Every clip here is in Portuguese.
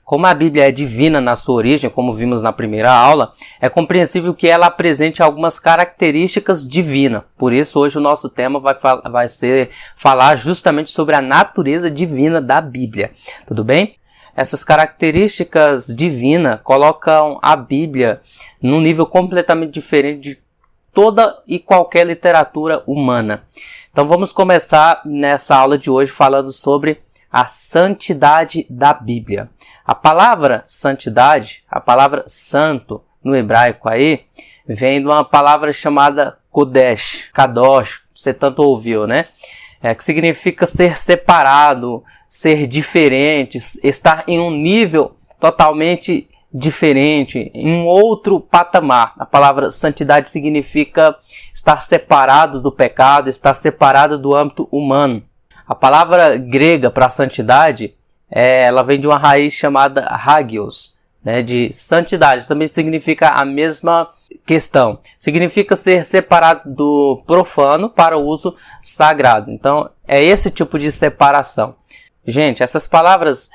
Como a Bíblia é divina na sua origem, como vimos na primeira aula, é compreensível que ela apresente algumas características divinas. Por isso, hoje o nosso tema vai ser falar justamente sobre a natureza divina da Bíblia. Tudo bem? Essas características divinas colocam a Bíblia num nível completamente diferente de toda e qualquer literatura humana. Então vamos começar nessa aula de hoje falando sobre a santidade da Bíblia. A palavra santidade, a palavra santo no hebraico aí, vem de uma palavra chamada Kodesh, Kadosh, você tanto ouviu, né? Que significa ser separado, ser diferente, estar em um nível totalmente diferente, em um outro patamar. A palavra santidade significa estar separado do pecado, estar separado do âmbito humano. A palavra grega para santidade, ela vem de uma raiz chamada hagios, né, de santidade. Também significa a mesma questão. Significa ser separado do profano para o uso sagrado. Então, é esse tipo de separação. Gente, essas palavras,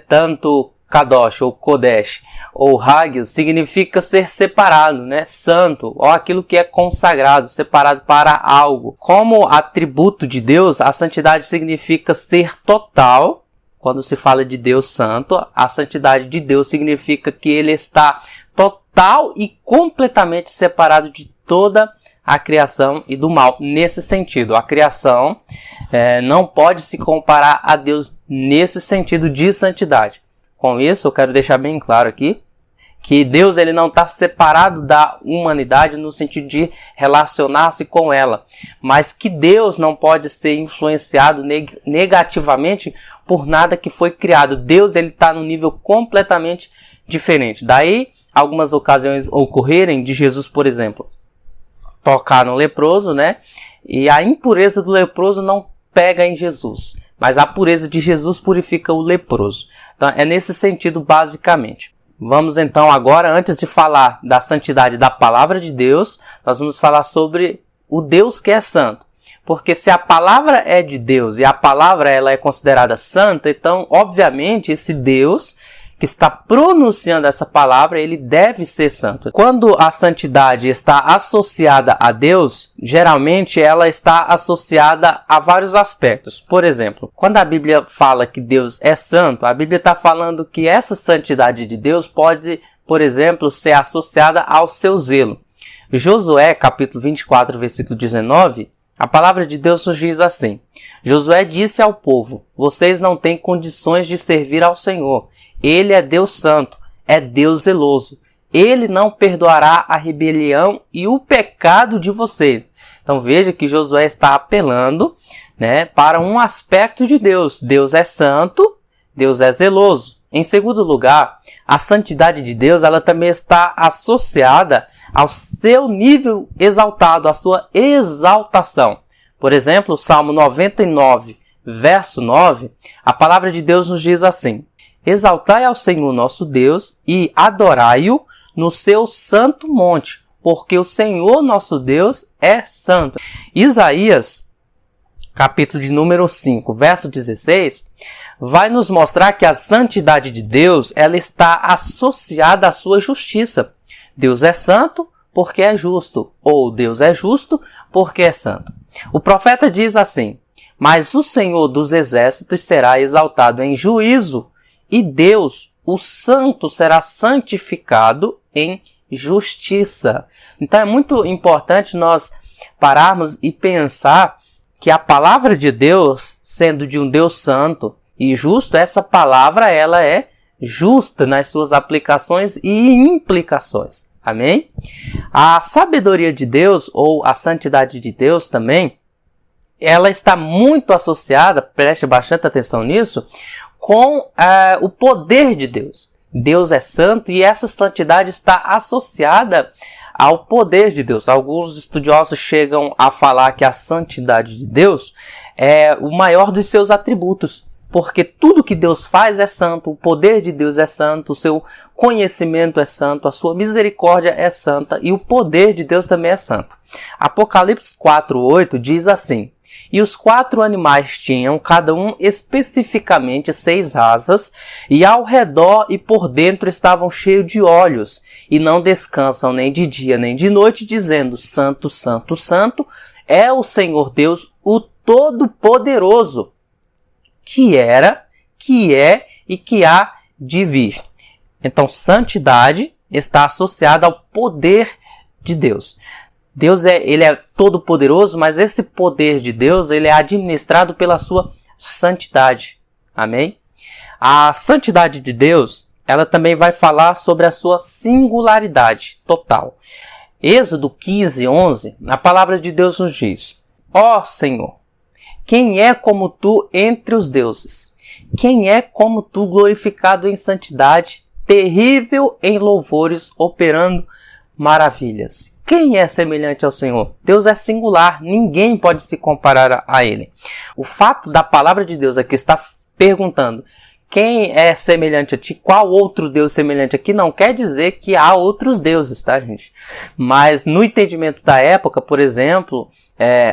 tanto Kadosh ou Kodesh ou Hagios, significa ser separado, né? Santo, ou aquilo que é consagrado, separado para algo. Como atributo de Deus, a santidade significa ser total. Quando se fala de Deus santo, a santidade de Deus significa que ele está total e completamente separado de toda a criação e do mal. Nesse sentido, a criação não pode se comparar a Deus nesse sentido de santidade. Com isso, eu quero deixar bem claro aqui que Deus ele não está separado da humanidade no sentido de relacionar-se com ela, mas que Deus não pode ser influenciado negativamente por nada que foi criado. Deus ele está num nível completamente diferente. Daí, algumas ocasiões ocorrerem de Jesus, por exemplo, tocar no leproso, né? E a impureza do leproso não pega em Jesus, mas a pureza de Jesus purifica o leproso. Então, é nesse sentido, basicamente. Vamos então agora, antes de falar da santidade da palavra de Deus, nós vamos falar sobre o Deus que é santo. Porque se a palavra é de Deus e a palavra ela é considerada santa, então, obviamente, esse Deus que está pronunciando essa palavra, ele deve ser santo. Quando a santidade está associada a Deus, geralmente ela está associada a vários aspectos. Por exemplo, quando a Bíblia fala que Deus é santo, a Bíblia está falando que essa santidade de Deus pode, por exemplo, ser associada ao seu zelo. Josué, capítulo 24, versículo 19, a palavra de Deus nos diz assim: Josué disse ao povo: vocês não têm condições de servir ao Senhor. Ele é Deus santo, é Deus zeloso. Ele não perdoará a rebelião e o pecado de vocês. Então veja que Josué está apelando, né, para um aspecto de Deus. Deus é santo, Deus é zeloso. Em segundo lugar, a santidade de Deus ela também está associada ao seu nível exaltado, à sua exaltação. Por exemplo, o Salmo 99, verso 9, a palavra de Deus nos diz assim: exaltai ao Senhor nosso Deus e adorai-o no seu santo monte, porque o Senhor nosso Deus é santo. Isaías, capítulo de número 5, verso 16, vai nos mostrar que a santidade de Deus ela está associada à sua justiça. Deus é santo porque é justo, ou Deus é justo porque é santo. O profeta diz assim: mas o Senhor dos exércitos será exaltado em juízo, e Deus, o santo, será santificado em justiça. Então é muito importante nós pararmos e pensar que a palavra de Deus, sendo de um Deus santo e justo, essa palavra ela é justa nas suas aplicações e implicações. Amém? A sabedoria de Deus, ou a santidade de Deus também, ela está muito associada, preste bastante atenção nisso, com o poder de Deus. Deus é santo e essa santidade está associada ao poder de Deus. Alguns estudiosos chegam a falar que a santidade de Deus é o maior dos seus atributos. porque tudo que Deus faz é santo, o poder de Deus é santo, o seu conhecimento é santo, a sua misericórdia é santa e o poder de Deus também é santo. Apocalipse 4:8 diz assim: e os 4 animais tinham, cada um especificamente 6 asas, e ao redor e por dentro estavam cheios de olhos, e não descansam nem de dia nem de noite, dizendo: Santo, Santo, Santo, é o Senhor Deus, o Todo-Poderoso, que era, que é e que há de vir. Então, santidade está associada ao poder de Deus. Deus ele é todo poderoso, mas esse poder de Deus ele é administrado pela sua santidade. Amém? A santidade de Deus, ela também vai falar sobre a sua singularidade total. Êxodo 15:11, a palavra de Deus nos diz: ó Senhor, quem é como tu entre os deuses? Quem é como tu glorificado em santidade, terrível em louvores, operando maravilhas? Quem é semelhante ao Senhor? Deus é singular, ninguém pode se comparar a Ele. O fato da palavra de Deus aqui está perguntando: quem é semelhante a ti? Qual outro Deus semelhante aqui? Não quer dizer que há outros deuses, tá, gente? Mas no entendimento da época, por exemplo,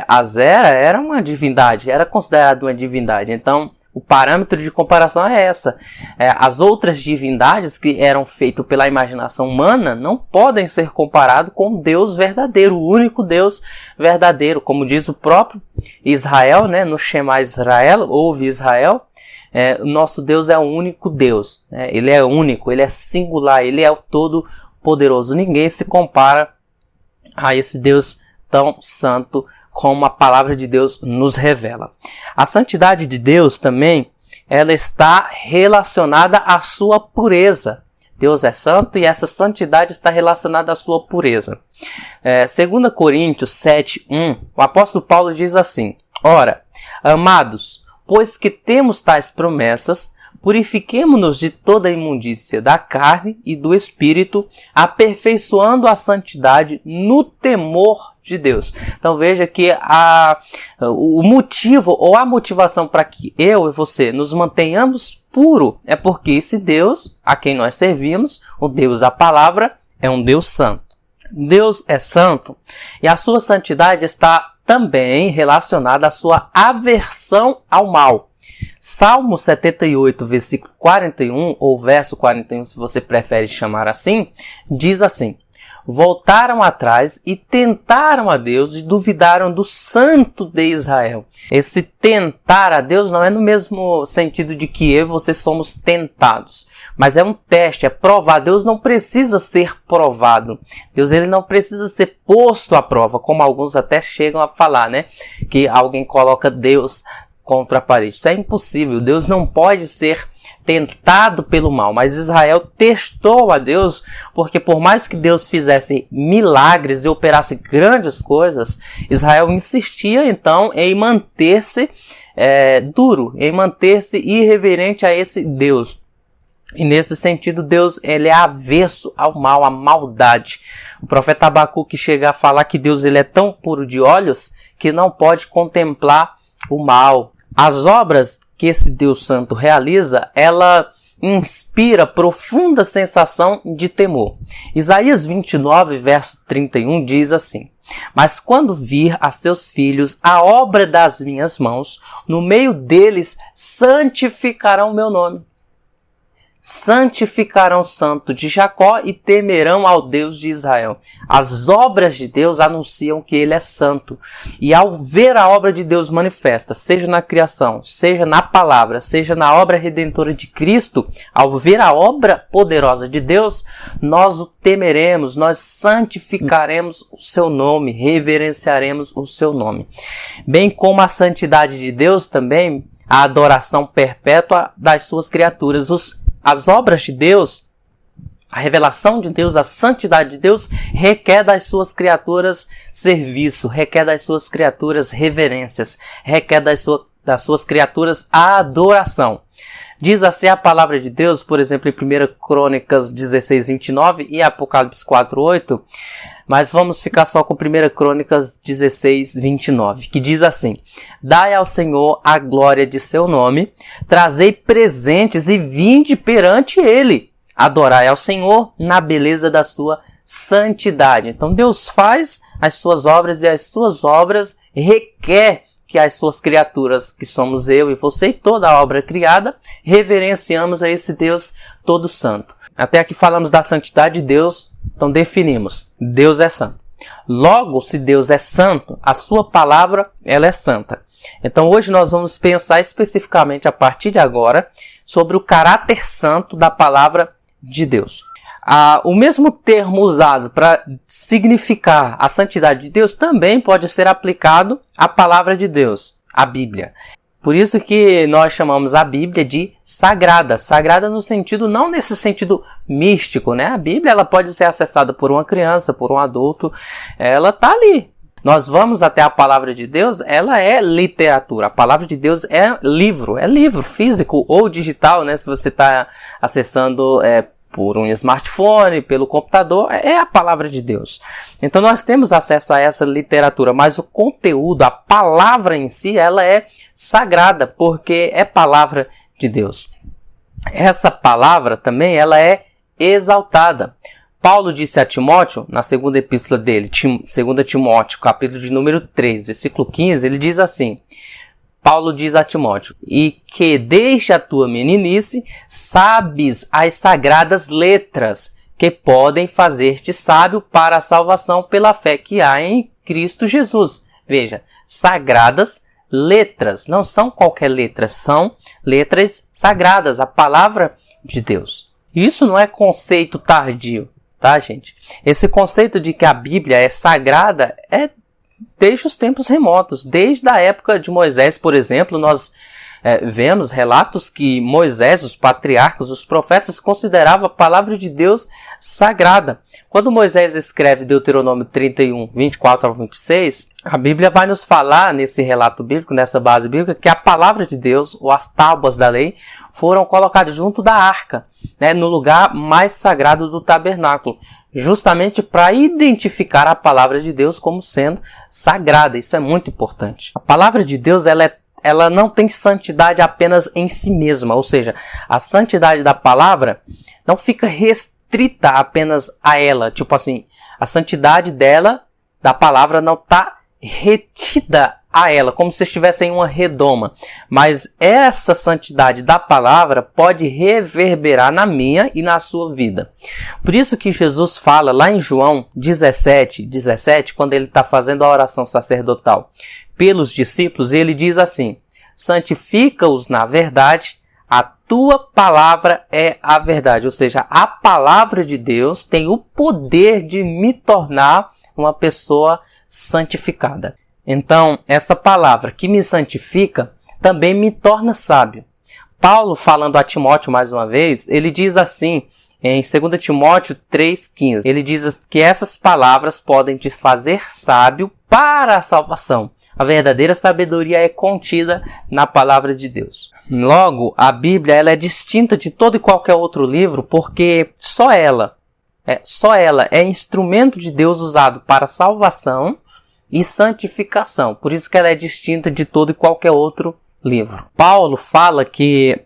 Azera era uma divindade, era considerado uma divindade. Então, o parâmetro de comparação é essa. As outras divindades que eram feitas pela imaginação humana não podem ser comparadas com o Deus verdadeiro, o único Deus verdadeiro. Como diz o próprio Israel, né, no Shema Israel, ouve Israel, o nosso Deus é o único Deus. Ele é único, ele é singular, ele é o todo-poderoso. Ninguém se compara a esse Deus tão santo como a palavra de Deus nos revela. A santidade de Deus também, ela está relacionada à sua pureza. Deus é santo e essa santidade está relacionada à sua pureza. 2 Coríntios 7:1, o apóstolo Paulo diz assim: ora, amados, pois que temos tais promessas, purifiquemo-nos de toda a imundícia da carne e do espírito, aperfeiçoando a santidade no temor de Deus. Então veja que o motivo ou a motivação para que eu e você nos mantenhamos puro é porque esse Deus a quem nós servimos, o Deus da palavra, é um Deus santo. Deus é santo e a sua santidade está também relacionada à sua aversão ao mal. Salmo 78, versículo 41, ou verso 41, se você prefere chamar assim, diz assim: voltaram atrás e tentaram a Deus e duvidaram do Santo de Israel. Esse tentar a Deus não é no mesmo sentido de que eu e você somos tentados, mas é um teste, é provar. Deus não precisa ser provado. Deus ele não precisa ser posto à prova, como alguns até chegam a falar, né? Que alguém coloca Deus contra a parede. Isso é impossível. Deus não pode ser tentado pelo mal, mas Israel testou a Deus, porque por mais que Deus fizesse milagres e operasse grandes coisas, Israel insistia então em manter-se duro, em manter-se irreverente a esse Deus. E nesse sentido, Deus ele é avesso ao mal, à maldade. O profeta Abacuque chega a falar que Deus ele é tão puro de olhos que não pode contemplar o mal. As obras que esse Deus Santo realiza, ela inspira profunda sensação de temor. Isaías 29, verso 31 diz assim: mas quando vir a seus filhos a obra das minhas mãos, no meio deles santificarão o meu nome. Santificarão o santo de Jacó e temerão ao Deus de Israel. As obras de Deus anunciam que ele é santo. E ao ver a obra de Deus manifesta, seja na criação, seja na palavra, seja na obra redentora de Cristo, ao ver a obra poderosa de Deus, nós o temeremos, nós santificaremos o seu nome, reverenciaremos o seu nome. Bem como a santidade de Deus também, a adoração perpétua das suas criaturas. As obras de Deus, a revelação de Deus, a santidade de Deus requer das suas criaturas serviço, requer das suas criaturas reverências, requer das suas criaturas adoração. Diz assim a palavra de Deus, por exemplo, em 1 Crônicas 16, 29 e Apocalipse 4, 8, mas vamos ficar só com 1 Crônicas 16, 29, que diz assim: Dai ao Senhor a glória de seu nome, trazei presentes e vinde perante ele. Adorai ao Senhor na beleza da sua santidade. Então Deus faz as suas obras e as suas obras requer que as suas criaturas, que somos eu e você e toda a obra criada, reverenciamos a esse Deus todo santo. Até aqui falamos da santidade de Deus, então definimos: Deus é santo. Logo, se Deus é santo, a sua palavra ela é santa. Então hoje nós vamos pensar especificamente a partir de agora sobre o caráter santo da palavra de Deus. O mesmo termo usado para significar a santidade de Deus também pode ser aplicado à palavra de Deus, a Bíblia. Por isso que nós chamamos a Bíblia de sagrada. Sagrada no sentido, não nesse sentido místico, né? A Bíblia ela pode ser acessada por uma criança, por um adulto, ela está ali. Nós vamos até a palavra de Deus, ela é literatura. A palavra de Deus é livro físico ou digital, né? Se você está acessando por um smartphone, pelo computador, é a palavra de Deus. Então nós temos acesso a essa literatura, mas o conteúdo, a palavra em si, ela é sagrada, porque é palavra de Deus. Essa palavra também, ela é exaltada. Paulo disse a Timóteo, na segunda epístola dele, 2 Timóteo, capítulo de número 3, versículo 15, ele diz assim: Paulo diz a Timóteo: e que desde a tua meninice sabes as sagradas letras, que podem fazer-te sábio para a salvação pela fé que há em Cristo Jesus. Veja, sagradas letras, não são qualquer letra, são letras sagradas, a palavra de Deus. Isso não é conceito tardio, tá, gente? Esse conceito de que a Bíblia é sagrada é desde os tempos remotos. Desde a época de Moisés, por exemplo, nós vemos relatos que Moisés, os patriarcas, os profetas, consideravam a palavra de Deus sagrada. Quando Moisés escreve Deuteronômio 31, 24 ao 26, a Bíblia vai nos falar, nesse relato bíblico, nessa base bíblica, que a palavra de Deus, ou as tábuas da lei, foram colocadas junto da arca, né, no lugar mais sagrado do tabernáculo, justamente para identificar a palavra de Deus como sendo sagrada. Isso é muito importante. A palavra de Deus ela não tem santidade apenas em si mesma, ou seja, a santidade da palavra não fica restrita apenas a ela. Tipo assim, a santidade dela, da palavra, não está retida a ela, como se estivesse em uma redoma. Mas essa santidade da palavra pode reverberar na minha e na sua vida. Por isso que Jesus fala lá em João 17, quando ele está fazendo a oração sacerdotal pelos discípulos, ele diz assim: santifica-os na verdade, a tua palavra é a verdade. Ou seja, a palavra de Deus tem o poder de me tornar uma pessoa santificada. Então, essa palavra que me santifica também me torna sábio. Paulo, falando a Timóteo mais uma vez, ele diz assim, em 2 Timóteo 3,15, ele diz que essas palavras podem te fazer sábio para a salvação. A verdadeira sabedoria é contida na palavra de Deus. Logo, a Bíblia ela é distinta de todo e qualquer outro livro, porque só ela é instrumento de Deus usado para salvação e santificação. Por isso que ela é distinta de todo e qualquer outro livro. Paulo fala que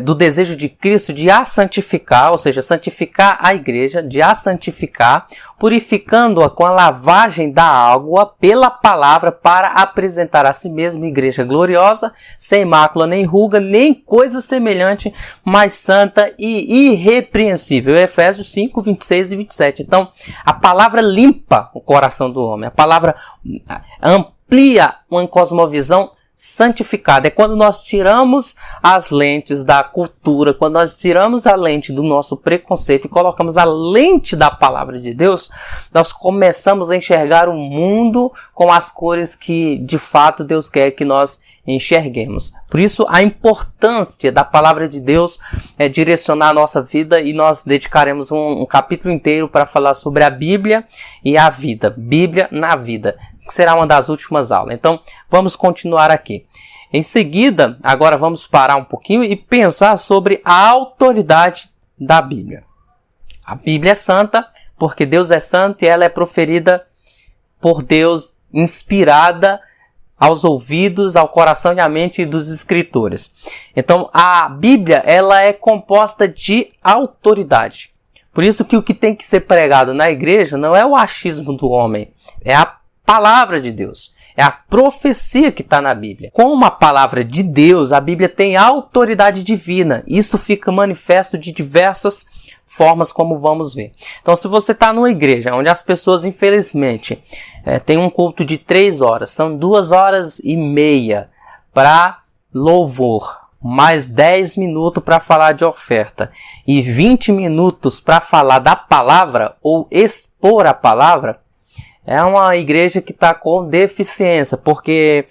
do desejo de Cristo de a santificar, ou seja, santificar a igreja, de a santificar, purificando-a com a lavagem da água pela palavra para apresentar a si mesmo igreja gloriosa, sem mácula, nem ruga, nem coisa semelhante, mas santa e irrepreensível. Efésios 5, 26 e 27. Então, a palavra limpa o coração do homem, a palavra amplia uma cosmovisão santificada. É quando nós tiramos as lentes da cultura, quando nós tiramos a lente do nosso preconceito e colocamos a lente da palavra de Deus, nós começamos a enxergar o mundo com as cores que de fato Deus quer que nós enxerguemos. Por isso a importância da palavra de Deus é direcionar a nossa vida, e nós dedicaremos um capítulo inteiro para falar sobre a Bíblia e a vida. Bíblia na vida, que será uma das últimas aulas. Então, vamos continuar aqui. Em seguida, agora vamos parar um pouquinho e pensar sobre a autoridade da Bíblia. A Bíblia é santa porque Deus é santo e ela é proferida por Deus, inspirada aos ouvidos, ao coração e à mente dos escritores. Então, a Bíblia ela é composta de autoridade. Por isso que o que tem que ser pregado na igreja não é o achismo do homem, é a palavra de Deus. É a profecia que está na Bíblia. Como a palavra de Deus, a Bíblia tem autoridade divina. Isto fica manifesto de diversas formas, como vamos ver. Então, se você está numa igreja onde as pessoas, infelizmente, têm um culto de 3 horas, são 2h30 para louvor, mais 10 minutos para falar de oferta e 20 minutos para falar da palavra ou expor a palavra, é uma igreja que está com deficiência, porque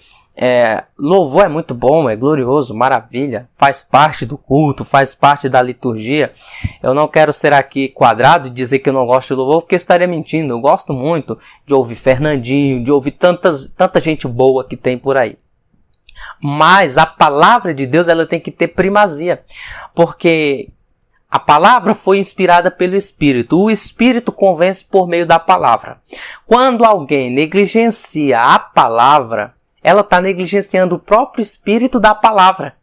louvor é muito bom, é glorioso, maravilha, faz parte do culto, faz parte da liturgia. Eu não quero ser aqui quadrado e dizer que eu não gosto de louvor, porque eu estaria mentindo. Eu gosto muito de ouvir Fernandinho, de ouvir tanta gente boa que tem por aí. Mas a palavra de Deus ela tem que ter primazia, porque a palavra foi inspirada pelo Espírito. O Espírito convence por meio da palavra. Quando alguém negligencia a palavra, ela está negligenciando o próprio Espírito da palavra.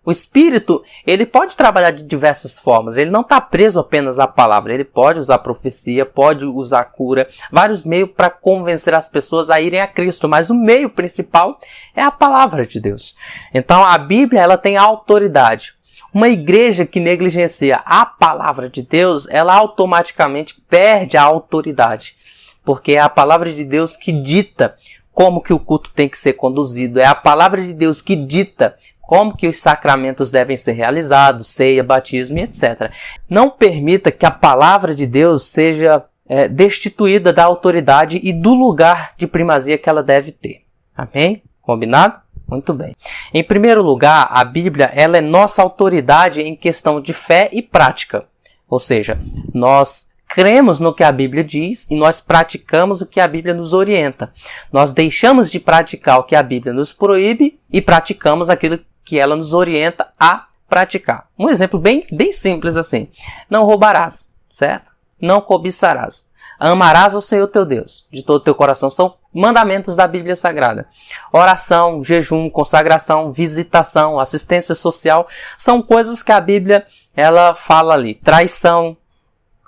O Espírito, ele pode trabalhar de diversas formas. Ele não está preso apenas à palavra. Ele pode usar profecia, pode usar cura, vários meios para convencer as pessoas a irem a Cristo. Mas o meio principal é a palavra de Deus. Então, a Bíblia ela tem autoridade. Uma igreja que negligencia a palavra de Deus, ela automaticamente perde a autoridade. Porque é a palavra de Deus que dita como que o culto tem que ser conduzido. É a palavra de Deus que dita como que os sacramentos devem ser realizados, ceia, batismo e etc. Não permita que a palavra de Deus seja destituída da autoridade e do lugar de primazia que ela deve ter. Amém? Combinado? Muito bem. Em primeiro lugar, a Bíblia ela é nossa autoridade em questão de fé e prática. Ou seja, nós cremos no que a Bíblia diz e nós praticamos o que a Bíblia nos orienta. Nós deixamos de praticar o que a Bíblia nos proíbe e praticamos aquilo que ela nos orienta a praticar. Um exemplo bem simples assim. Não roubarás, certo? Não cobiçarás. Amarás ao Senhor teu Deus de todo o teu coração. São mandamentos da Bíblia Sagrada. Oração, jejum, consagração, visitação, assistência social. São coisas que a Bíblia ela fala ali. Traição,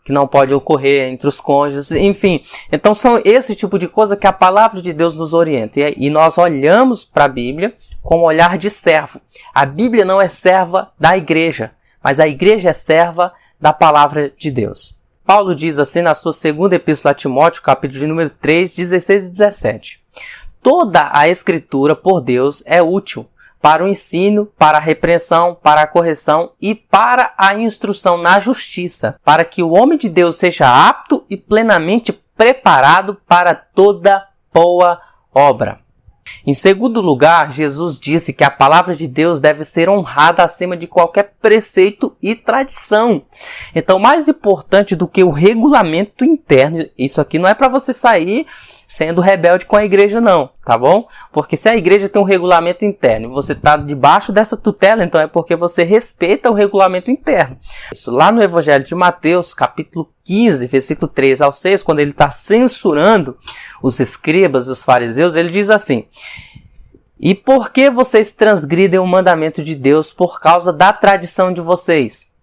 que não pode ocorrer entre os cônjuges. Enfim, então são esse tipo de coisa que a palavra de Deus nos orienta. E nós olhamos para a Bíblia com um olhar de servo. A Bíblia não é serva da igreja, mas a igreja é serva da palavra de Deus. Paulo diz assim na sua segunda epístola a Timóteo, capítulo de número 3, 16 e 17. Toda a escritura por Deus é útil para o ensino, para a repreensão, para a correção e para a instrução na justiça, para que o homem de Deus seja apto e plenamente preparado para toda boa obra. Em segundo lugar, Jesus disse que a palavra de Deus deve ser honrada acima de qualquer preceito e tradição. Então, mais importante do que o regulamento interno, isso aqui não é para você sair sendo rebelde com a igreja não, tá bom? Porque se a igreja tem um regulamento interno e você está debaixo dessa tutela, então é porque você respeita o regulamento interno. Isso lá no Evangelho de Mateus, capítulo 15, versículo 3 ao 6, quando ele está censurando os escribas e os fariseus, ele diz assim: e por que vocês transgridem o mandamento de Deus por causa da tradição de vocês?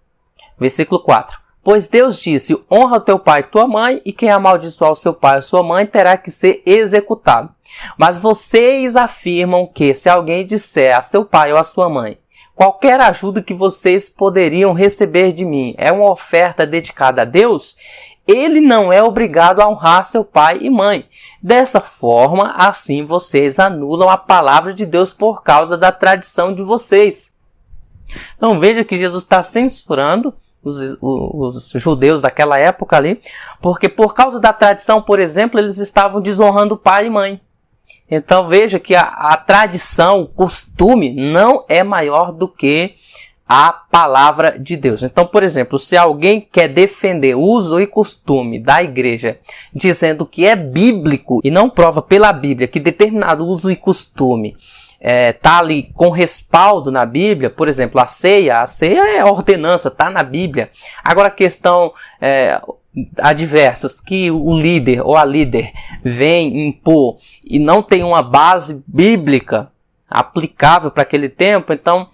Versículo 4. Pois Deus disse, honra o teu pai e tua mãe, e quem amaldiçoar o seu pai ou sua mãe terá que ser executado. Mas vocês afirmam que, se alguém disser a seu pai ou a sua mãe, qualquer ajuda que vocês poderiam receber de mim é uma oferta dedicada a Deus, ele não é obrigado a honrar seu pai e mãe. Dessa forma, assim vocês anulam a palavra de Deus por causa da tradição de vocês. Então veja que Jesus está censurando os judeus daquela época ali, porque por causa da tradição, por exemplo, eles estavam desonrando pai e mãe. Então veja que a tradição, o costume, não é maior do que a palavra de Deus. Então, por exemplo, se alguém quer defender o uso e costume da igreja, dizendo que é bíblico e não prova pela Bíblia que determinado uso e costume tá ali com respaldo na Bíblia, por exemplo, a ceia é ordenança, tá na Bíblia. Agora a questão adversas que o líder ou a líder vem impor e não tem uma base bíblica aplicável para aquele tempo, então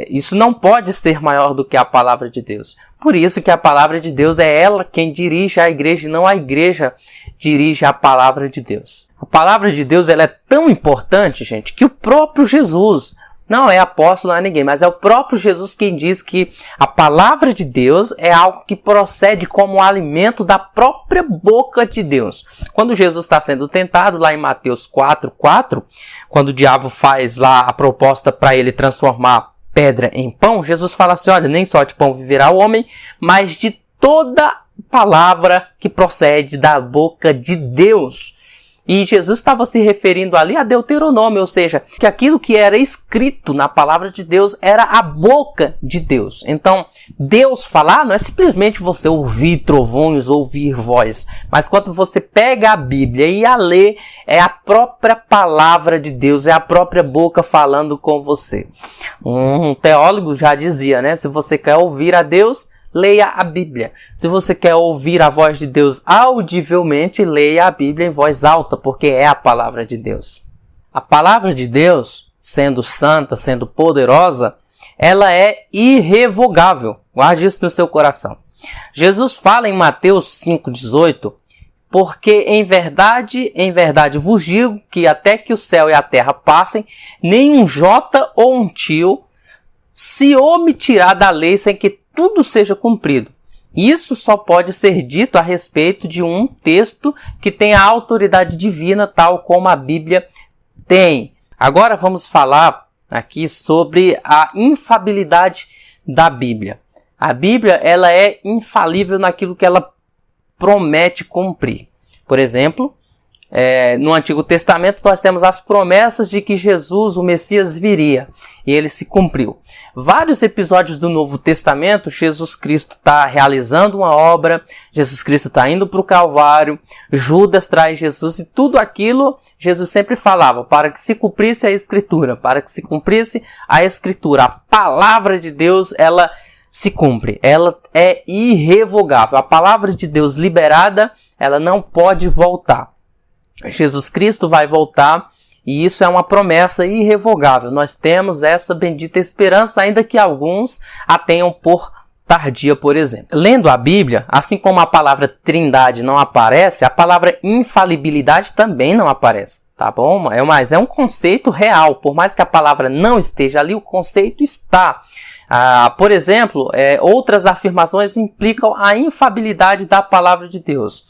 isso não pode ser maior do que a palavra de Deus. Por isso que a palavra de Deus é ela quem dirige a igreja e não a igreja dirige a palavra de Deus. A palavra de Deus ela é tão importante, gente, que o próprio Jesus, não é apóstolo, não é ninguém, mas é o próprio Jesus quem diz que a palavra de Deus é algo que procede como alimento da própria boca de Deus. Quando Jesus está sendo tentado, lá em Mateus 4:4, quando o diabo faz lá a proposta para ele transformar pedra em pão, Jesus fala assim, olha, nem só de pão viverá o homem, mas de toda palavra que procede da boca de Deus. E Jesus estava se referindo ali a Deuteronômio, ou seja, que aquilo que era escrito na palavra de Deus era a boca de Deus. Então, Deus falar não é simplesmente você ouvir trovões, ouvir voz, mas quando você pega a Bíblia e a lê, é a própria palavra de Deus, é a própria boca falando com você. Um teólogo já dizia, né? Se você quer ouvir a Deus, leia a Bíblia. Se você quer ouvir a voz de Deus audivelmente, leia a Bíblia em voz alta, porque é a palavra de Deus. A palavra de Deus, sendo santa, sendo poderosa, ela é irrevogável. Guarde isso no seu coração. Jesus fala em Mateus 5,18, porque em verdade vos digo que até que o céu e a terra passem, nem um jota ou um tio se omitirá da lei sem que tudo seja cumprido. Isso só pode ser dito a respeito de um texto que tem a autoridade divina, tal como a Bíblia tem. Agora vamos falar aqui sobre a infalibilidade da Bíblia. A Bíblia ela é infalível naquilo que ela promete cumprir. Por exemplo, no Antigo Testamento nós temos as promessas de que Jesus, o Messias, viria. E ele se cumpriu. Vários episódios do Novo Testamento, Jesus Cristo está realizando uma obra, Jesus Cristo está indo para o Calvário, Judas traz Jesus e tudo aquilo Jesus sempre falava para que se cumprisse a Escritura, para que se cumprisse a Escritura. A palavra de Deus, ela se cumpre, ela é irrevogável. A palavra de Deus liberada, ela não pode voltar. Jesus Cristo vai voltar e isso é uma promessa irrevogável. Nós temos essa bendita esperança, ainda que alguns a tenham por tardia, por exemplo. Lendo a Bíblia, assim como a palavra trindade não aparece, a palavra infalibilidade também não aparece, tá bom? Mas é um conceito real. Por mais que a palavra não esteja ali, o conceito está. Por exemplo, outras afirmações implicam a infalibilidade da palavra de Deus.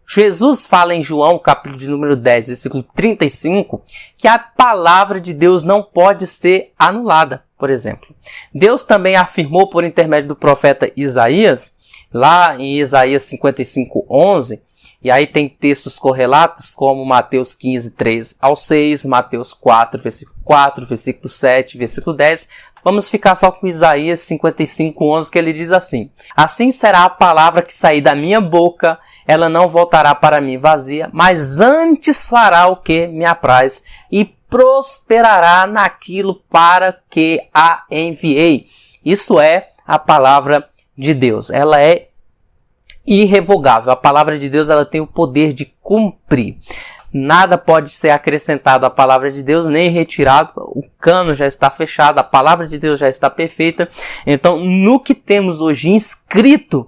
Jesus fala em João, capítulo de número 10, versículo 35, que a palavra de Deus não pode ser anulada, por exemplo. Deus também afirmou por intermédio do profeta Isaías, lá em Isaías 55:11, e aí tem textos correlatos como Mateus 15, 3 ao 6, Mateus 4, versículo 7, versículo 10. Vamos ficar só com Isaías 55:11, que ele diz assim: assim será a palavra que sair da minha boca, ela não voltará para mim vazia, mas antes fará o que me apraz e prosperará naquilo para que a enviei. Isso é a palavra de Deus. Ela é irrevogável. A palavra de Deus ela tem o poder de cumprir. Nada pode ser acrescentado à palavra de Deus, nem retirado. O cano já está fechado, a palavra de Deus já está perfeita. Então, no que temos hoje inscrito,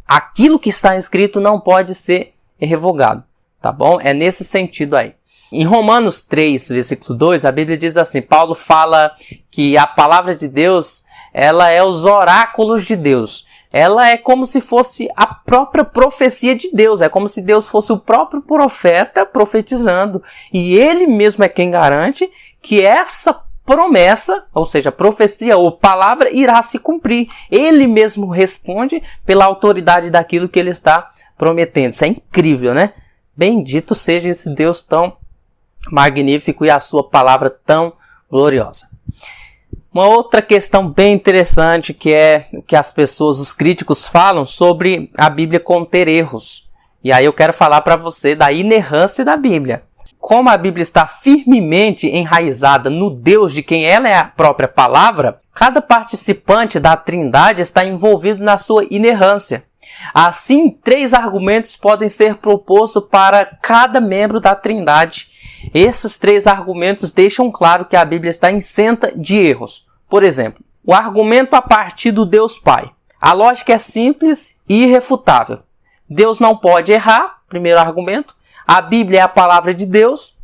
aquilo que está inscrito não pode ser revogado, tá bom? É nesse sentido aí. Em Romanos 3, versículo 2, a Bíblia diz assim, Paulo fala que a palavra de Deus, ela é os oráculos de Deus. Ela é como se fosse a própria profecia de Deus. É como se Deus fosse o próprio profeta profetizando. E ele mesmo é quem garante que essa promessa, ou seja, profecia ou palavra, irá se cumprir. Ele mesmo responde pela autoridade daquilo que ele está prometendo. Isso é incrível, né? Bendito seja esse Deus tão magnífico e a sua palavra tão gloriosa. Uma outra questão bem interessante que é o que as pessoas, os críticos falam sobre a Bíblia conter erros. E aí eu quero falar para você da inerrância da Bíblia. como a Bíblia está firmemente enraizada no Deus de quem ela é a própria palavra, cada participante da Trindade está envolvido na sua inerrância. Assim, 3 argumentos podem ser propostos para cada membro da Trindade. Esses 3 argumentos deixam claro que a Bíblia está isenta de erros. Por exemplo, o argumento a partir do Deus Pai. A lógica é simples e irrefutável. Deus não pode errar, primeiro argumento. A Bíblia é a palavra de Deus,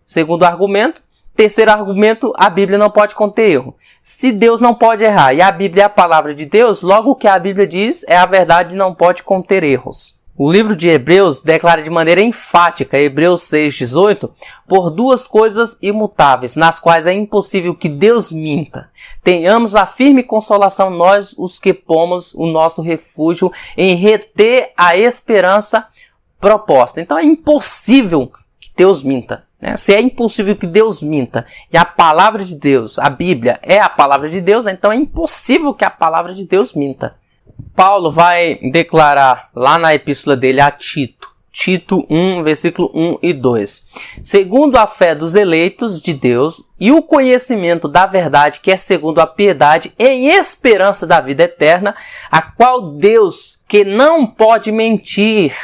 segundo argumento. Terceiro argumento, a Bíblia não pode conter erro. Se Deus não pode errar e a Bíblia é a palavra de Deus, logo o que a Bíblia diz é a verdade e não pode conter erros. O livro de Hebreus declara de maneira enfática, Hebreus 6,18, por 2 coisas imutáveis, nas quais é impossível que Deus minta. Tenhamos a firme consolação nós, os que pomos o nosso refúgio em reter a esperança proposta. Então é impossível que Deus minta. Se é impossível que Deus minta e a palavra de Deus, a Bíblia, é a palavra de Deus, então é impossível que a palavra de Deus minta. Paulo vai declarar lá na epístola dele a Tito, Tito 1, versículo 1 e 2. Segundo a fé dos eleitos de Deus e o conhecimento da verdade que é segundo a piedade em esperança da vida eterna, a qual Deus, que não pode mentir,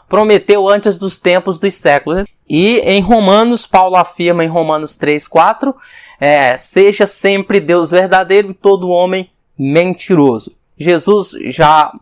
prometeu antes dos tempos dos séculos. E em Romanos, Paulo afirma em Romanos 3,4, seja sempre Deus verdadeiro e todo homem mentiroso. Jesus,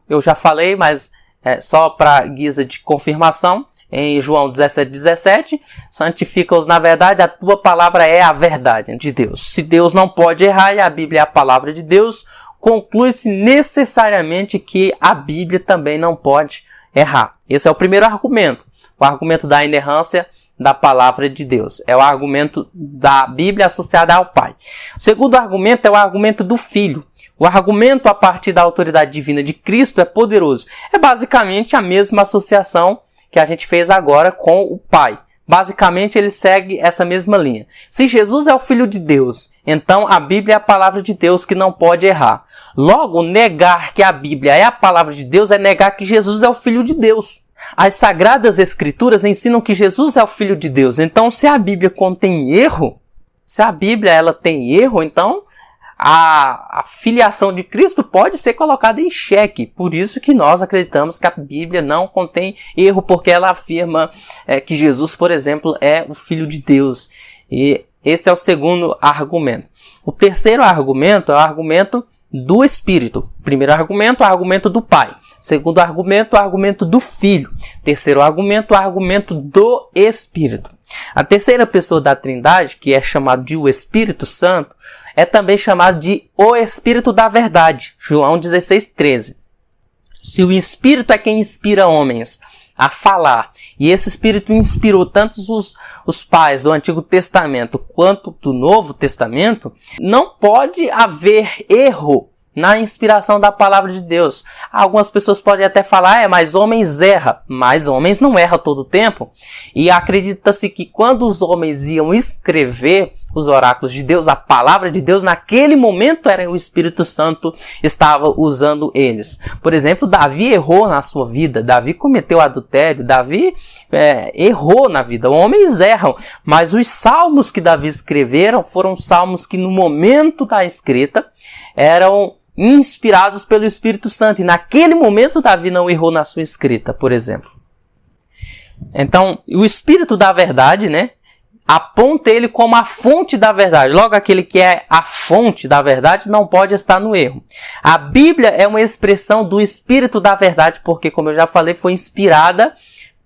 eu já falei, mas só para guisa de confirmação, em João 17,17, santifica-os na verdade, a tua palavra é a verdade de Deus. Se Deus não pode errar e a Bíblia é a palavra de Deus, conclui-se necessariamente que a Bíblia também não pode errar. Esse é o primeiro argumento, o argumento da inerrância da palavra de Deus. É o argumento da Bíblia associada ao Pai. O segundo argumento é o argumento do Filho. O argumento a partir da autoridade divina de Cristo é poderoso. É basicamente a mesma associação que a gente fez agora com o Pai. Basicamente, ele segue essa mesma linha. Se Jesus é o Filho de Deus, então a Bíblia é a palavra de Deus que não pode errar. Logo, negar que a Bíblia é a palavra de Deus é negar que Jesus é o Filho de Deus. As Sagradas Escrituras ensinam que Jesus é o Filho de Deus. Então, se a Bíblia contém erro, se a Bíblia ela tem erro, então a filiação de Cristo pode ser colocada em xeque. Por isso que nós acreditamos que a Bíblia não contém erro, porque ela afirma que Jesus, por exemplo, é o Filho de Deus. E esse é o segundo argumento. O terceiro argumento é o argumento do Espírito. Primeiro argumento, o argumento do Pai. Segundo argumento, o argumento do Filho. Terceiro argumento, o argumento do Espírito. A terceira pessoa da Trindade, que é chamado de o Espírito Santo, é também chamado de o Espírito da Verdade. João 16,13. Se o Espírito é quem inspira homens a falar, e esse Espírito inspirou tanto os pais do Antigo Testamento quanto do Novo Testamento, não pode haver erro na inspiração da palavra de Deus. Algumas pessoas podem até falar, mas homens erram. Mas homens não erram todo o tempo. E acredita-se que quando os homens iam escrever os oráculos de Deus, a palavra de Deus, naquele momento era o Espírito Santo estava usando eles. Por exemplo, Davi errou na sua vida, Davi cometeu adultério, Davi errou na vida. Homens erram, mas os salmos que Davi escreveram foram salmos que no momento da escrita eram inspirados pelo Espírito Santo. E naquele momento Davi não errou na sua escrita, por exemplo. Então, o Espírito da Verdade, aponta ele como a fonte da verdade. Logo, aquele que é a fonte da verdade não pode estar no erro. A Bíblia é uma expressão do Espírito da Verdade, porque, como eu já falei, foi inspirada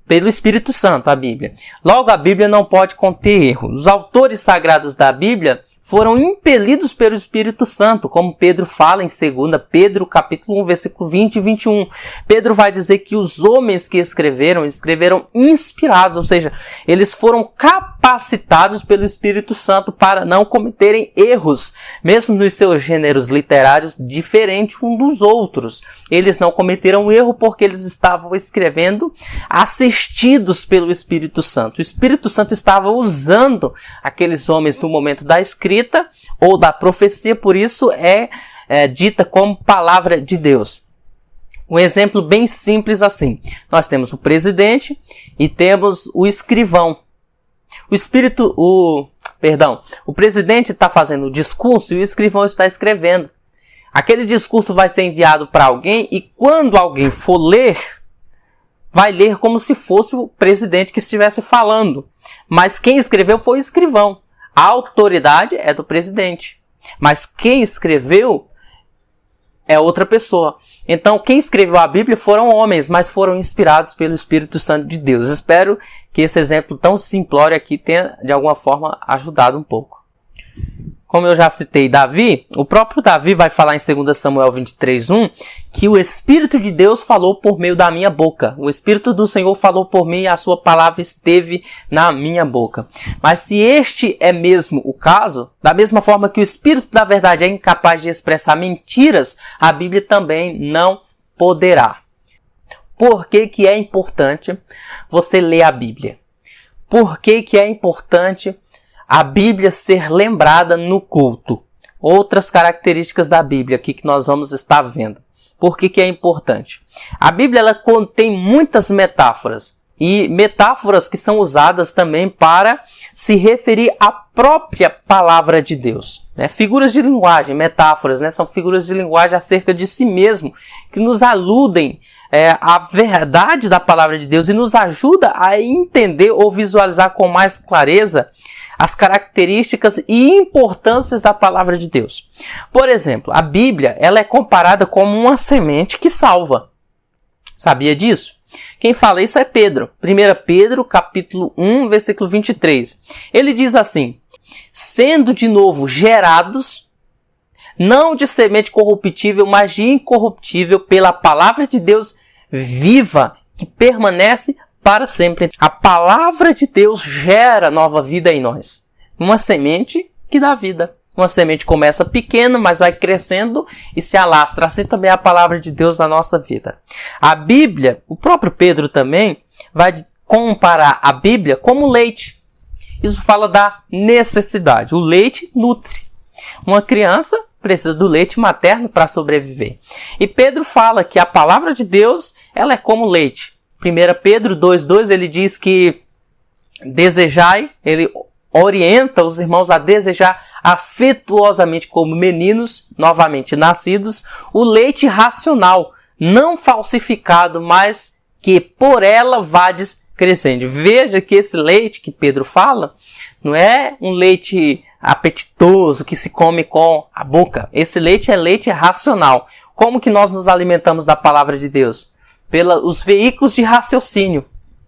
pelo Espírito Santo, a Bíblia. Logo, a Bíblia não pode conter erro. Os autores sagrados da Bíblia foram impelidos pelo Espírito Santo, como Pedro fala em 2 Pedro, capítulo 1, versículo 20 e 21. Pedro vai dizer que os homens que escreveram inspirados, ou seja, eles foram capacitados pelo Espírito Santo para não cometerem erros, mesmo nos seus gêneros literários diferentes uns dos outros. Eles não cometeram erro porque eles estavam escrevendo assistidos pelo Espírito Santo. O Espírito Santo estava usando aqueles homens no momento da escrita ou da profecia, por isso é dita como palavra de Deus. Um exemplo bem simples assim. Nós temos o presidente e temos o escrivão. O presidente está fazendo o discurso e o escrivão está escrevendo. Aquele discurso vai ser enviado para alguém e quando alguém for ler, vai ler como se fosse o presidente que estivesse falando. Mas quem escreveu foi o escrivão. A autoridade é do presidente. Mas quem escreveu é outra pessoa. Então, quem escreveu a Bíblia foram homens, mas foram inspirados pelo Espírito Santo de Deus. Espero que esse exemplo tão simplório aqui tenha, de alguma forma, ajudado um pouco. Como eu já citei Davi, o próprio Davi vai falar em 2 Samuel 23:1 que o Espírito de Deus falou por meio da minha boca. O Espírito do Senhor falou por mim e a sua palavra esteve na minha boca. Mas se este é mesmo o caso, da mesma forma que o Espírito da verdade é incapaz de expressar mentiras, a Bíblia também não poderá. Por que que é importante você ler a Bíblia? Por que que é importante a Bíblia ser lembrada no culto? Outras características da Bíblia aqui que nós vamos estar vendo. Por que que é importante? A Bíblia ela contém muitas metáforas. E metáforas que são usadas também para se referir à própria palavra de Deus. Figuras de linguagem, metáforas, são figuras de linguagem acerca de si mesmo, que nos aludem à verdade da palavra de Deus e nos ajuda a entender ou visualizar com mais clareza as características e importâncias da palavra de Deus. Por exemplo, a Bíblia ela é comparada como uma semente que salva. Sabia disso? Quem fala isso é Pedro. 1 Pedro, capítulo 1, versículo 23. Ele diz assim: sendo de novo gerados, não de semente corruptível, mas de incorruptível, pela palavra de Deus viva, que permanece para sempre. A palavra de Deus gera nova vida em nós. Uma semente que dá vida. Uma semente começa pequena, mas vai crescendo e se alastra. Assim também é a palavra de Deus na nossa vida. A Bíblia, o próprio Pedro também, vai comparar a Bíblia como leite. Isso fala da necessidade. O leite nutre. Uma criança precisa do leite materno para sobreviver. E Pedro fala que a palavra de Deus ela é como leite. 1 Pedro 2,2 ele diz que desejai, ele orienta os irmãos a desejar afetuosamente como meninos novamente nascidos, o leite racional, não falsificado, mas que por ela vades crescendo. Veja que esse leite que Pedro fala não é um leite apetitoso que se come com a boca. Esse leite é leite racional. Como que nós nos alimentamos da palavra de Deus? Pelos veículos de raciocínio,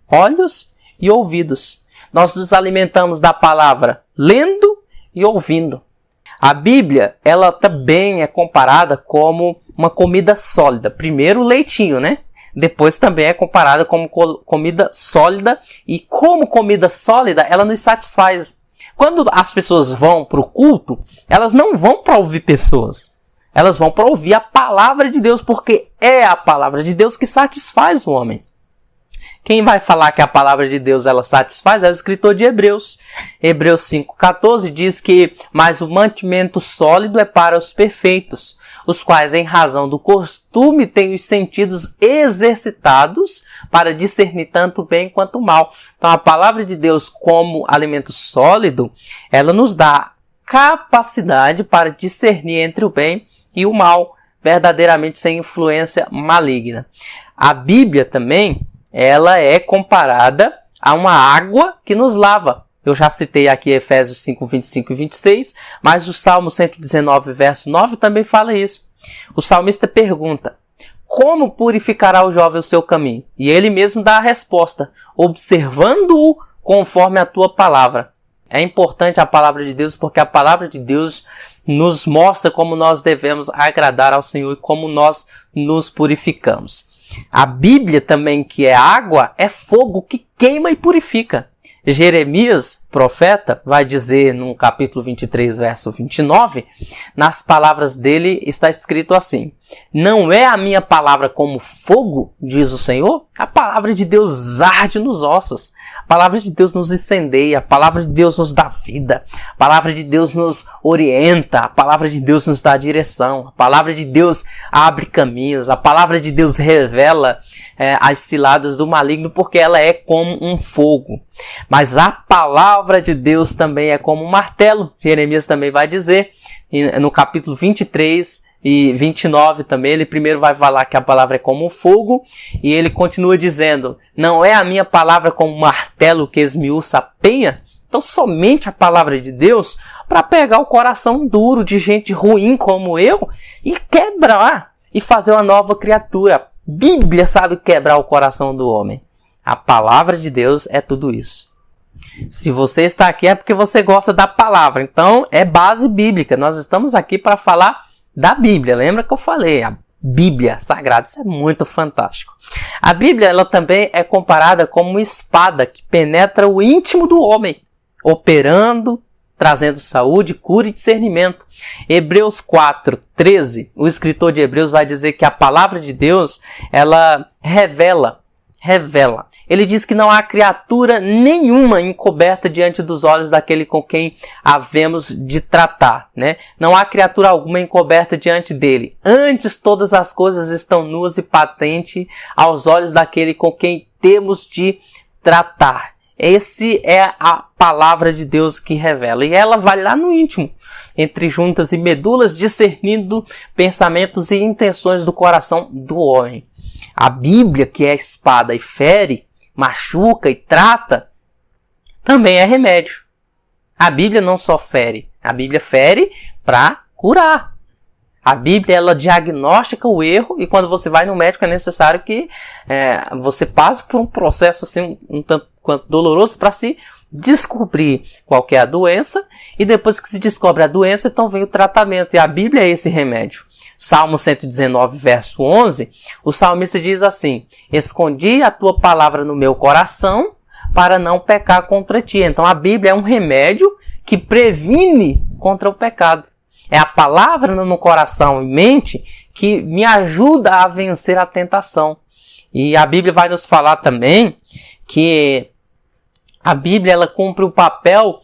olhos e ouvidos. Nós nos alimentamos da palavra lendo e ouvindo. A Bíblia, ela também é comparada como uma comida sólida. Primeiro o leitinho, Depois também é comparada como comida sólida. E como comida sólida, ela nos satisfaz. Quando as pessoas vão para o culto, elas não vão para ouvir pessoas. Elas vão para ouvir a palavra de Deus, porque é a palavra de Deus que satisfaz o homem. Quem vai falar que a palavra de Deus ela satisfaz é o escritor de Hebreus. Hebreus 5,14 diz que mas o mantimento sólido é para os perfeitos, os quais em razão do costume têm os sentidos exercitados para discernir tanto o bem quanto o mal. Então a palavra de Deus como alimento sólido, ela nos dá capacidade para discernir entre o bem e o mal, verdadeiramente sem influência maligna. A Bíblia também ela é comparada a uma água que nos lava. Eu já citei aqui Efésios 5, 25 e 26, mas o Salmo 119, verso 9 também fala isso. O salmista pergunta: como purificará o jovem o seu caminho? E ele mesmo dá a resposta: observando-o conforme a tua palavra. É importante a palavra de Deus porque a palavra de Deus nos mostra como nós devemos agradar ao Senhor e como nós nos purificamos. A Bíblia também, que é água, é fogo que queima e purifica. Jeremias, profeta, vai dizer no capítulo 23, verso 29, nas palavras dele está escrito assim: não é a minha palavra como fogo, diz o Senhor? A palavra de Deus arde nos ossos. A palavra de Deus nos incendeia. A palavra de Deus nos dá vida. A palavra de Deus nos orienta. A palavra de Deus nos dá direção. A palavra de Deus abre caminhos. A palavra de Deus revela as ciladas do maligno, porque ela é como um fogo. Mas a palavra de Deus também é como um martelo. Jeremias também vai dizer, no capítulo 23 e 29 também, ele primeiro vai falar que a palavra é como um fogo, e ele continua dizendo, não é a minha palavra como um martelo que esmiuça a penha? Então somente a palavra de Deus para pegar o coração duro de gente ruim como eu e quebrar e fazer uma nova criatura. A Bíblia sabe quebrar o coração do homem. A palavra de Deus é tudo isso. Se você está aqui é porque você gosta da palavra. Então é base bíblica. Nós estamos aqui para falar da Bíblia. Lembra que eu falei? A Bíblia Sagrada. Isso é muito fantástico. A Bíblia ela também é comparada como uma espada que penetra o íntimo do homem, operando, trazendo saúde, cura e discernimento. Hebreus 4:13, o escritor de Hebreus vai dizer que a palavra de Deus, ela revela. Ele diz que não há criatura nenhuma encoberta diante dos olhos daquele com quem havemos de tratar, né? Não há criatura alguma encoberta diante dele. Antes todas as coisas estão nuas e patentes aos olhos daquele com quem temos de tratar. Esse é a palavra de Deus que revela. E ela vai lá no íntimo, entre juntas e medulas, discernindo pensamentos e intenções do coração do homem. A Bíblia, que é espada e fere, machuca e trata, também é remédio. A Bíblia não só fere, a Bíblia fere para curar. A Bíblia, ela diagnostica o erro, e quando você vai no médico é necessário que você passe por um processo assim, um tanto quanto doloroso para se descobrir qual que é a doença, e depois que se descobre a doença, então vem o tratamento, e a Bíblia é esse remédio. Salmo 119, verso 11, o salmista diz assim, escondi a tua palavra no meu coração para não pecar contra ti. Então a Bíblia é um remédio que previne contra o pecado. É a palavra no coração e mente que me ajuda a vencer a tentação. E a Bíblia vai nos falar também que a Bíblia ela cumpre o papel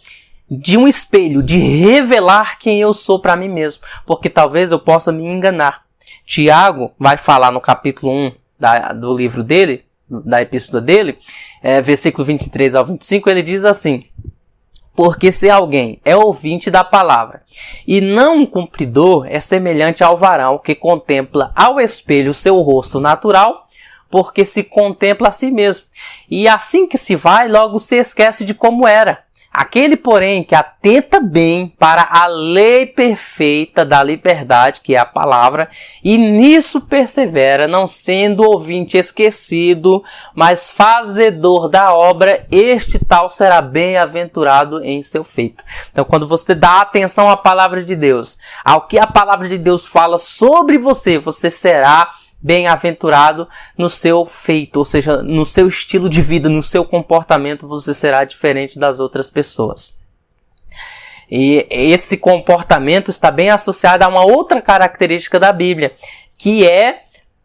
de um espelho, de revelar quem eu sou para mim mesmo, porque talvez eu possa me enganar. Tiago vai falar no capítulo 1 do livro dele, da epístola dele, versículo 23 ao 25, ele diz assim, porque se alguém é ouvinte da palavra e não um cumpridor, é semelhante ao varão que contempla ao espelho o seu rosto natural, porque se contempla a si mesmo. E assim que se vai, logo se esquece de como era. Aquele, porém, que atenta bem para a lei perfeita da liberdade, que é a palavra, e nisso persevera, não sendo ouvinte esquecido, mas fazedor da obra, este tal será bem-aventurado em seu feito. Então, quando você dá atenção à palavra de Deus, ao que a palavra de Deus fala sobre você, você será bem-aventurado no seu feito, ou seja, no seu estilo de vida, no seu comportamento, você será diferente das outras pessoas. E esse comportamento está bem associado a uma outra característica da Bíblia, que é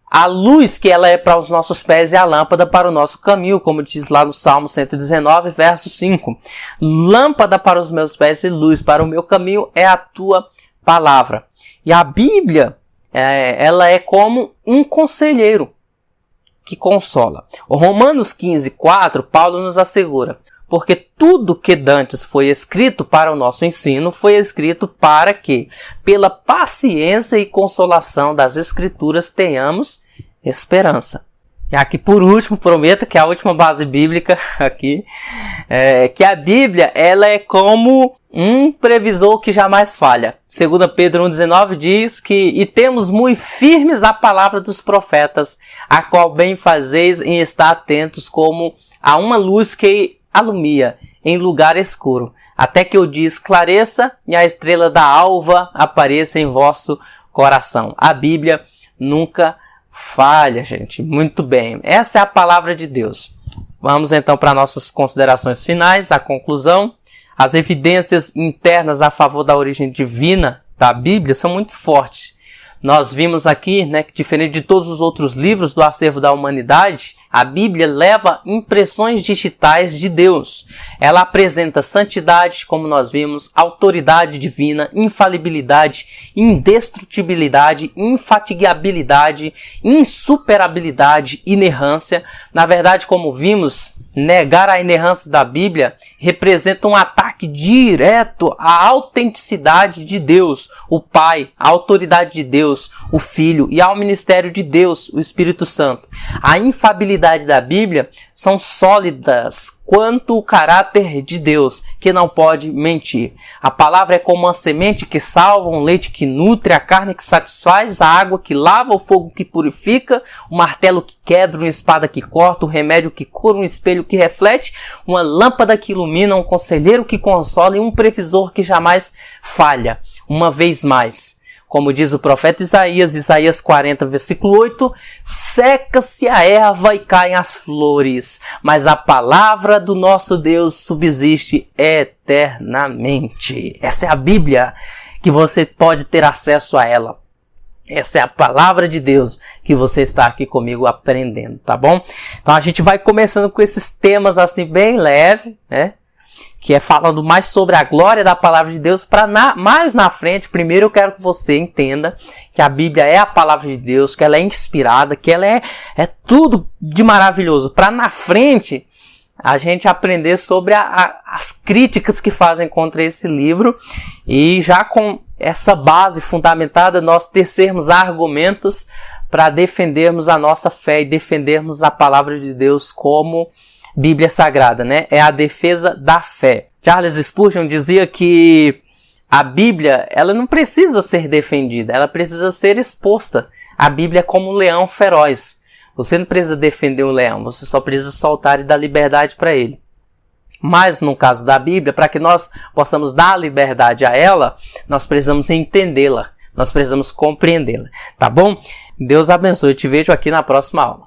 a luz que ela é para os nossos pés e a lâmpada para o nosso caminho, como diz lá no Salmo 119, verso 5. Lâmpada para os meus pés e luz para o meu caminho é a tua palavra. E a Bíblia, ela é como um conselheiro que consola. O Romanos 15, 4, Paulo nos assegura, porque tudo que dantes foi escrito para o nosso ensino, foi escrito para que, pela paciência e consolação das Escrituras, tenhamos esperança. E aqui, por último, prometo que é a última base bíblica aqui, que a Bíblia ela é como um previsor que jamais falha. 2 Pedro 1,19 diz que e temos muito firmes a palavra dos profetas, a qual bem fazeis em estar atentos como a uma luz que alumia em lugar escuro, até que o dia esclareça e a estrela da alva apareça em vosso coração. A Bíblia nunca falha, gente. Muito bem. Essa é a palavra de Deus. Vamos então para nossas considerações finais, a conclusão. As evidências internas a favor da origem divina da Bíblia são muito fortes. Nós vimos aqui, que diferente de todos os outros livros do acervo da humanidade, A Bíblia leva impressões digitais de Deus. Ela apresenta santidade, como nós vimos, autoridade divina, infalibilidade, indestrutibilidade, infatigabilidade, insuperabilidade, inerrância. Na verdade, como vimos, negar a inerrância da Bíblia representa um ataque direto à autenticidade de Deus, o Pai, a autoridade de Deus, o Filho, e ao ministério de Deus, o Espírito Santo. A infalibilidade da Bíblia são sólidas quanto o caráter de Deus, que não pode mentir. A palavra é como uma semente que salva, um leite que nutre, a carne que satisfaz, a água que lava, o fogo que purifica, o martelo que quebra, uma espada que corta, o remédio que cura, um espelho que reflete, uma lâmpada que ilumina, um conselheiro que consola e um previsor que jamais falha. Uma vez mais, como diz o profeta Isaías 40, versículo 8, seca-se a erva e caem as flores, mas a palavra do nosso Deus subsiste eternamente. Essa é a Bíblia, que você pode ter acesso a ela. Essa é a palavra de Deus que você está aqui comigo aprendendo, tá bom? Então a gente vai começando com esses temas assim bem leve, né? Que é falando mais sobre a glória da palavra de Deus, para mais na frente. Primeiro eu quero que você entenda que a Bíblia é a palavra de Deus, que ela é inspirada, que ela é tudo de maravilhoso, para na frente a gente aprender sobre as críticas que fazem contra esse livro, e já com essa base fundamentada nós tecermos argumentos para defendermos a nossa fé e defendermos a palavra de Deus como Bíblia Sagrada, né? É a defesa da fé. Charles Spurgeon dizia que a Bíblia, ela não precisa ser defendida, ela precisa ser exposta. A Bíblia é como um leão feroz. Você não precisa defender um leão, você só precisa soltar e dar liberdade para ele. Mas no caso da Bíblia, para que nós possamos dar liberdade a ela, nós precisamos entendê-la, nós precisamos compreendê-la, tá bom? Deus abençoe, eu te vejo aqui na próxima aula.